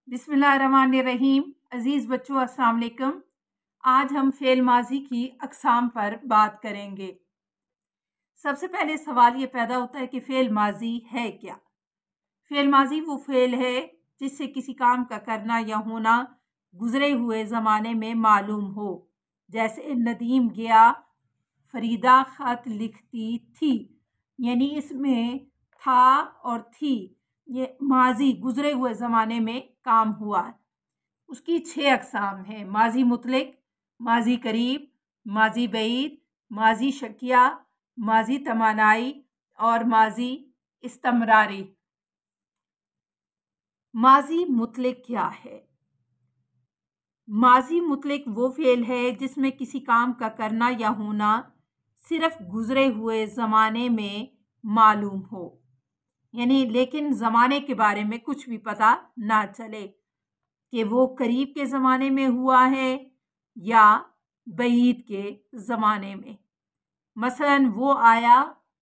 बिस्मिल्लाहिर्रहमानिर्रहीम। अज़ीज़ बच्चों, अस्सलाम वालेकुम। आज हम फ़ेल माज़ी की अक़साम पर बात करेंगे। सबसे पहले सवाल ये पैदा होता है कि फ़ेल माज़ी है क्या? फ़ेल माज़ी वो फ़ेल है जिससे किसी काम का करना या होना गुज़रे हुए ज़माने में मालूम हो। जैसे नदीम गया, फरीदा ख़त लिखती थी, यानी इसमें था और थी ये माजी गुज़रे हुए ज़माने में काम हुआ। उसकी 6 अक़साम हैं: माजी मुतलक, माजी करीब, माजी बईद, माजी शकिया, माजी तमानाई और माजी इस्तमरारी। माजी मुतलक क्या है? माजी मुतलक वो फ़ेल है जिसमें किसी काम का करना या होना सिर्फ गुज़रे हुए ज़माने में मालूम हो, यानी लेकिन ज़माने के बारे में कुछ भी पता ना चले कि वो करीब के ज़माने में हुआ है या बईद के ज़माने में। मसलन वो आया,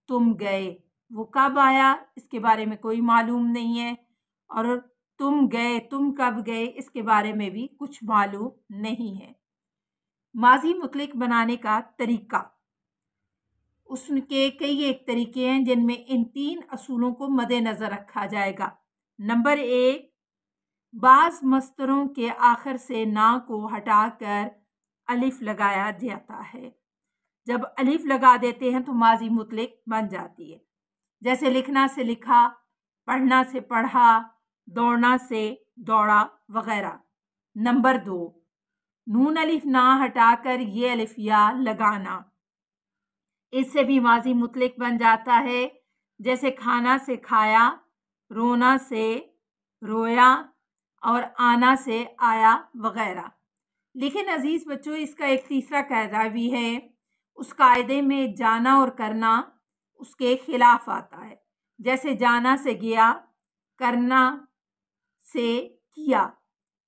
तुम गए। वो कब आया इसके बारे में कोई मालूम नहीं है, और तुम गए, तुम कब गए इसके बारे में भी कुछ मालूम नहीं है। माजी मुतलक बनाने का तरीका, उसके कई एक तरीके हैं जिनमें इन 3 असूलों को मद्देनज़र रखा जाएगा। नंबर 1, बाज़ मस्तरों के आखिर से ना को हटाकर अलिफ लगाया जाता है। जब अलिफ लगा देते हैं तो माजी मुतलक बन जाती है। जैसे लिखना से लिखा, पढ़ना से पढ़ा, दौड़ना से दौड़ा वगैरह। नंबर 2, नून अलिफ ना हटाकर ये अलिफ या लगाना, इससे भी माजी मुतलक बन जाता है। जैसे खाना से खाया, रोना से रोया और आना से आया वगैरह। लेकिन अजीज़ बच्चों, इसका एक तीसरा कायदा भी है। उस कायदे में जाना और करना उसके खिलाफ आता है। जैसे जाना से गया, करना से किया,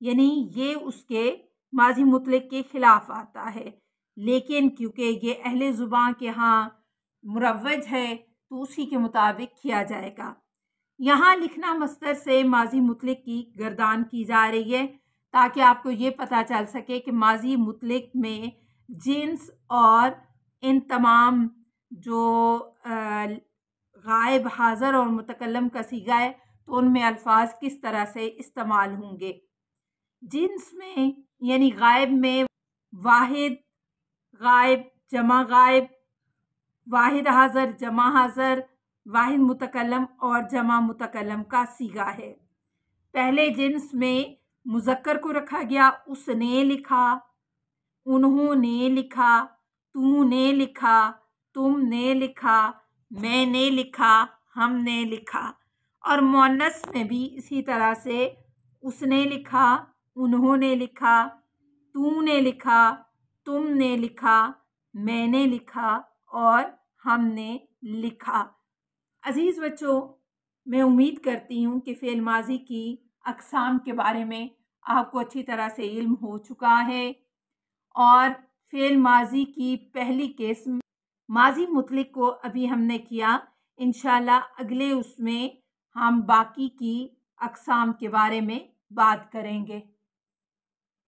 यानी ये उसके माजी मुतलक के खिलाफ आता है। लेकिन क्योंकि ये अहले ज़ुबान के यहाँ मुरव्वज है तो उसी के मुताबिक किया जाएगा। यहाँ लिखना मस्तर से माजी मुतलक की गर्दान की जा रही है ताकि आपको ये पता चल सके कि माजी मुतलक में जिन्स और इन तमाम जो गायब, हाज़र और मुतकल्लम का सीगा है तो उनमें अल्फाज किस तरह से इस्तेमाल होंगे। जिन्स में यानी गायब में वाहिद, गायब, जमा गायब, वाहिद हाज़र, जमा हाज़र, वाहिद मुतकल्लम और जमा मुतकल्लम का सीगा है। पहले जिन्स में मुज़क्कर को रखा गया, उसने लिखा, उन्होंने लिखा, तूने लिखा, तुमने लिखा, मैंने लिखा, हमने लिखा। और मुअन्नस में भी इसी तरह से उसने लिखा, उन्होंने लिखा, तूने लिखा, तुमने लिखा, मैंने लिखा और हमने लिखा। अजीज़ बच्चों, मैं उम्मीद करती हूँ कि फ़ेल माज़ी की अक़साम के बारे में आपको अच्छी तरह से इल्म हो चुका है और फ़ेल माज़ी की पहली किस्म माज़ी मुतलक को अभी हमने किया। इंशाअल्लाह अगले उसमें हम बाकी की अक़साम के बारे में बात करेंगे।